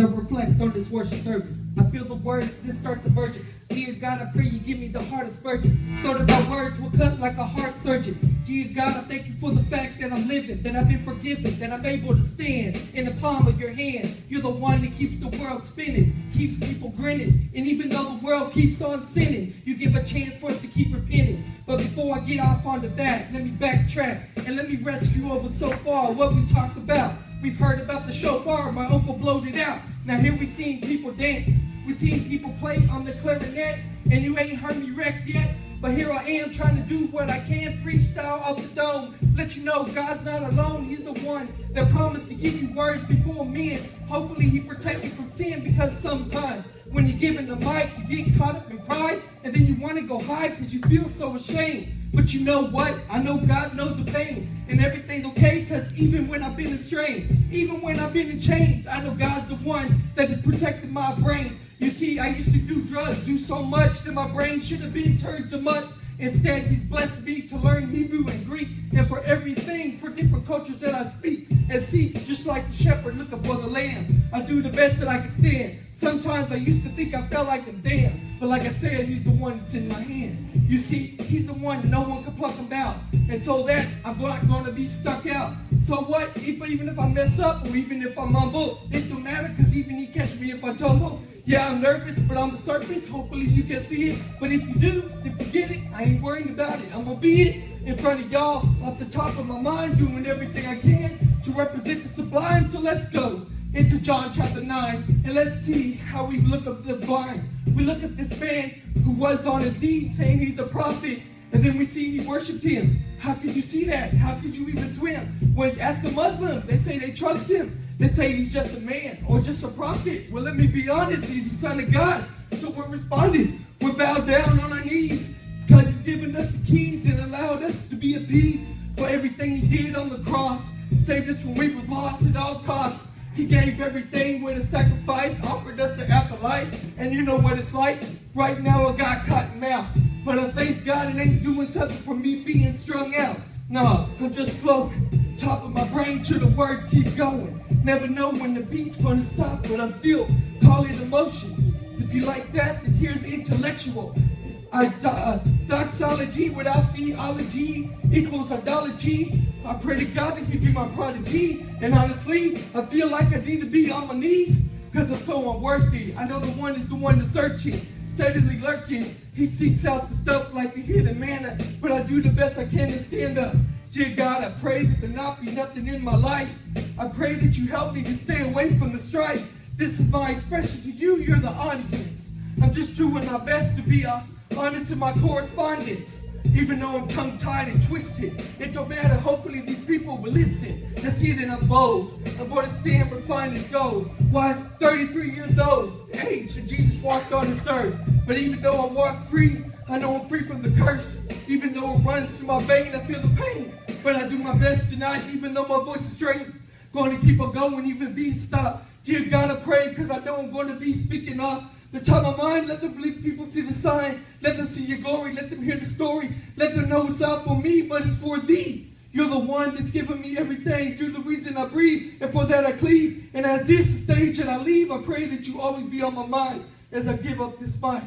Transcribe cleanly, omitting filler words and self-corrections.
as I reflect on this worship service. I feel the words that start the virgin. Dear God, I pray you give me the heart of Spurgeon, so that my words will cut like a heart surgeon. Dear God, I thank you for the fact that I'm living, that I've been forgiven, that I'm able to stand in the palm of your hand. You're the one that keeps the world spinning, keeps people grinning, and even though the world keeps on sinning, you give a chance for us to keep repenting. But before I get off onto that, let me backtrack and let me rescue over so far what we talked about. We've heard about the shofar, my uncle blowed it out. Now here we seen people dance. We seen people play on the clarinet, and you ain't heard me wreck yet. But here I am trying to do what I can, freestyle off the dome. Let you know God's not alone. He's the one that promised to give you words before men. Hopefully he protect you from sin, because sometimes when you're given the mic, you get caught up in pride, and then you want to go hide because you feel so ashamed. But you know what? I know God knows the pain, and everything's okay, because even when I've been estranged, even when I've been in chains, I know God's the one that has protected my brains. You see, I used to do drugs, do so much that my brain should have been turned to much. Instead, he's blessed me to learn Hebrew and Greek, and for everything, for different cultures that I speak. And see, just like the shepherd looking for the lamb, I do the best that I can stand. Sometimes I used to think I felt like a damn, but like I said, he's the one that's in my hand. You see, he's the one no one can pluck him out, and so that I'm not going to be stuck out. So what, even if I mess up, or even if I mumble, it don't matter, because even he catch me if I tumble. Yeah, I'm nervous, but on the surface, hopefully you can see it. But if you do, then forget it. I ain't worrying about it. I'm going to be it in front of y'all off the top of my mind, doing everything I can to represent the sublime. So let's go into John chapter 9, and let's see how we look at the blind. We look at this man who was on his knees saying he's a prophet, and then we see he worshipped him. How could you see that? How could you even swim? When you ask a Muslim, they say they trust him. They say he's just a man or just a prophet. Well, let me be honest, he's the son of God. So we're responding. We're bowed down on our knees because he's given us the keys and allowed us to be appeased for everything he did on the cross. Saved us when we was lost at all costs. He gave everything with a sacrifice, offered us the afterlife. And you know what it's like? Right now I got cotton mouth. But I thank God it ain't doing something for me being strung out. No, I'm just floating. Top of my brain till the words keep going. Never know when the beat's gonna stop, but I'm still calling emotion. If you like that, then here's intellectual. Doxology without theology equals idolatry. I pray to God that he be my prodigy. And honestly, I feel like I need to be on my knees because I'm so unworthy. I know the one is the one that's searching, steadily lurking. He seeks out the stuff like the hidden manna, but I do the best I can to stand up. Dear God, I pray that there not be nothing in my life. I pray that you help me to stay away from the strife. This is my expression to you, you're the audience. I'm just doing my best to be honest in my correspondence. Even though I'm tongue-tied and twisted, it don't matter, hopefully these people will listen and see that I'm bold. I'm going to stand refined as gold. Why, 33 years old, the age that Jesus walked on this earth. But even though I walk free, I know I'm free from the curse. Even though it runs through my vein, I feel the pain. But I do my best tonight, even though my voice is straight. Going to keep on going, even being stopped. Dear God, I pray, because I know I'm going to be speaking up. The top of mind, let the people see the sign. Let them see your glory. Let them hear the story. Let them know it's not for me, but it's for thee. You're the one that's given me everything. You're the reason I breathe, and for that I cleave. And as this is the stage that I leave, I pray that you always be on my mind as I give up this mic.